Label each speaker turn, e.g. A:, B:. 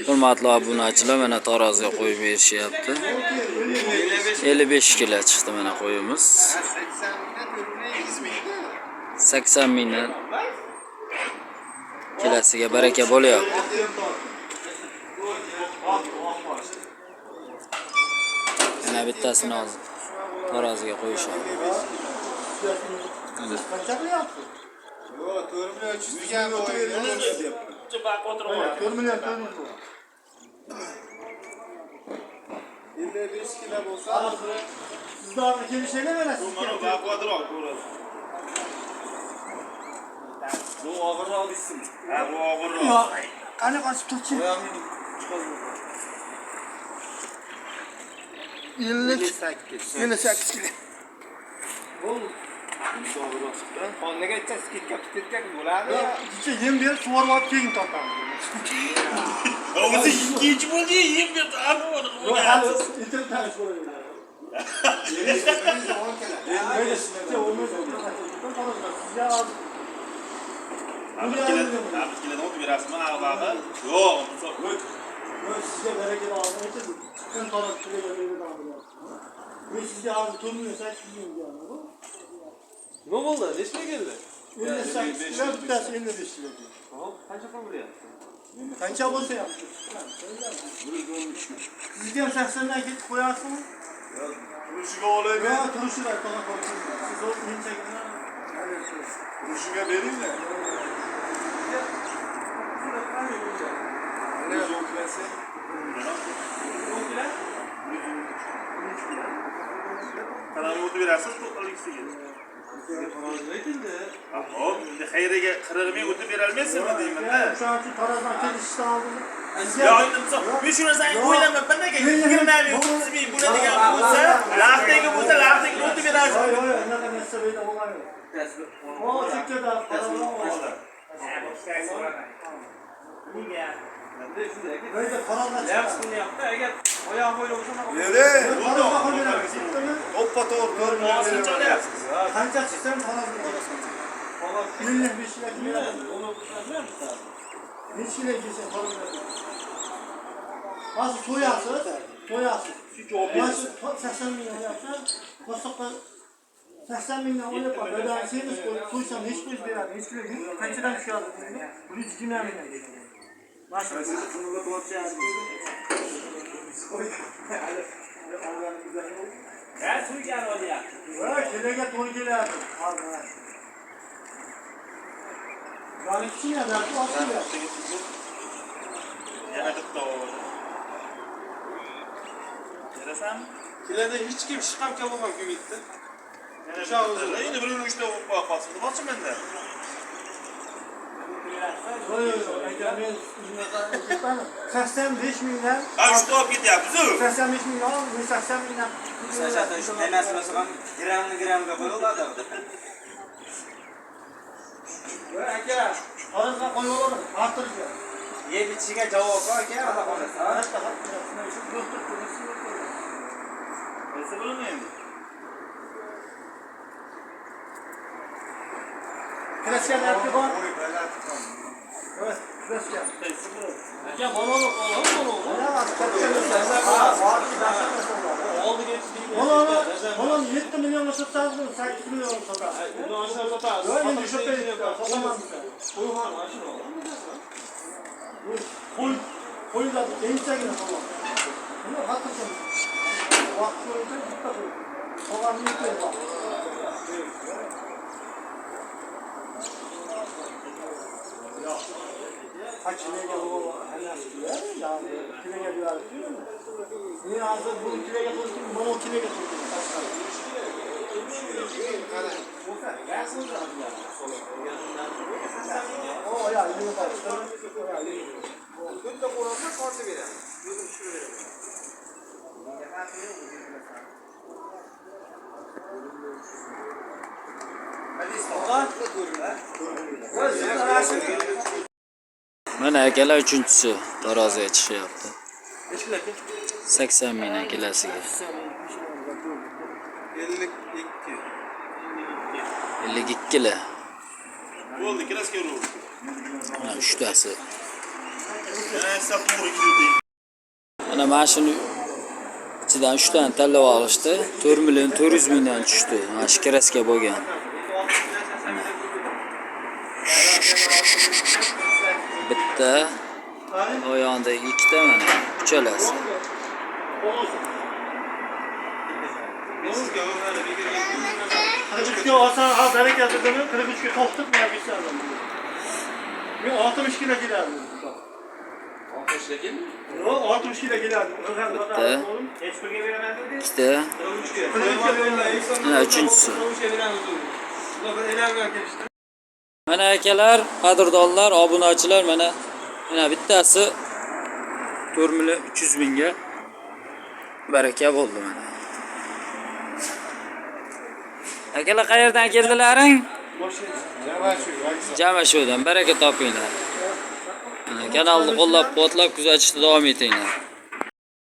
A: Hurmatli obunachilar, mana taroziga qo'yib berishyapti. 55 kilo chiqdi mana qo'yimiz. 80 mingdan kilosiga baraka bo'lyapti. Yana bittasini hozir taroziga qo'yishadi.
B: Qancha qilyapti? Yo'q, 4 million 300 degan qo'ydi. 4 million 55 kilo bo'lsa, sizlarga kelishinglar berasiz. Baqotiroq ko'rasiz. Bu og'irroq deysiz. Ha, bu og'irroq. Yo'q, qani qochib turchi. 58 kilo. Bu og'irroq chiqdi. Qonga aytsangiz ketgan bo'ladi. Kecha yem berib sug'orib olib keyin tortamiz. O'zi ikkinchi bo'ldi, yem berdi. Internet bo'ladi. Sizga baraka olmaydi. Kun taraf qilaveradi. Men sizga hozir turmuyor, 8 ming deyapman. Nima bo'ldi? Nechta keldi? 58 kilo, bittasi 55 kilo. Hop, qancha pul beryapti? Qancha bo'lsa ham. Sizga ham 80 dan ketib qo'yasizmi? Yo'q, turushiga olaymi? Yo'q, turushiga to'g'ri qo'ying. Siz o'z menchagini turushiga beringlar. Ne zoklası? Zoklar? Kanalga o'tib berasiz, to'xtaliksa keldi. Sizga taroz aytildi. Hop, xayriga 40 ming o'tib bera olmaysizmi deyman-da. O'shaning uchun tarozdan kelishishdan oldin. Yo, aytdim, men shu narsani o'ylamayapman aka. 20 ming, 30 ming bo'ladigan bo'lsa, laftaga bo'lsa, laftaga o'tib berasiz. Yo'q, yo'q, unaqa narsa bo'lmaydi, bo'lmaydi. O, chekkada qarorlar bo'ladi. Nega? Böyle kararlar çıktı. Eğer ayağı böyle olsa ne olur? Hoppa doğru. Kanca çıksam falan bulursun. Millet bir şeyler bilmiyor. Onu bilmiyor musun? Bir şeyler geçen falan bilmiyor. Bazı soyası. Bazı 80 milyon yapsa, kosakta 80 milyon o yapar. Böyle şeyimiz koysam hiç bir verir. Hiç bir gün kaçıdan şu an? Bunu cümle mi? Başka bir konuda konuşacağız. Ben su gel oraya. Evet, kelege toy geliyor. Yani kim ya? Ben su atıyor. Yemedik de o. Neresen? Kilede hiç kim şıkam kalmamak gibi gitti. Uşağı uzun. Yine bir üçte basıldı. Basın bende. Saksan 5 mingdan. Qancha olib ketyapsiz? 85 mingdan, 80 mingdan. Sachada shu emas masalan, gramga bo'ladi. Voy aka, hozirga qo'yib olaman, ortirga. Yeb ichiga javob aka, xudo xolasa. Nima bo'lmaydi? Klaskan yaptı bak. Evet, klaskan. Ya balonu balon 7 milyon satsanız mı? 8 milyon satar. Bunu aşağı satar. Böyle düşüp satamaz mısın? Koyuhan aşın ol. Koy da gençler gibi falan. Bunu haklısın. Vakti önce dikkat edin. Olan bir bak. Kaç kilege o helas diyor yani kilege diyor. Niye hazır bu kilege koydum, bunu kilege koydum. O ya yine başladı. Gün de koyarsa kartı verir. Gözüm şunu verir.
A: Mana akalar uchinchisi taroziga chiqyapti. 80 ming kilosiga. 52 kilo. Bo'ldi, kiloska urdi. Mana 3tasi. Mana mashina ichidan 3 tane tanlab olishdi. 4 million 400 mingdan tushdi. Mana shu kraska bo'lgan. Bitta, o yonda ikkita mana, uchalasi.
B: Kırıkçı olsan ha bereket edin. Kırıkçı kalktık mı yapışlarım? Ben 60 kilo giderdim.
C: 60 kilo mi?
B: O 60 kilo giderdim.
A: Bitta, ikkita, mana uchinchisi. Mana akalar, qadrdonlar, obunachilar mana bittasi 4 million 300 mingga baraka bo'ldi mana. Akalar qayerdan keldilaring? Jamashodan baraka topinglar. Kanalni qo'llab-quvvatlab kuzatishda davom etinglar.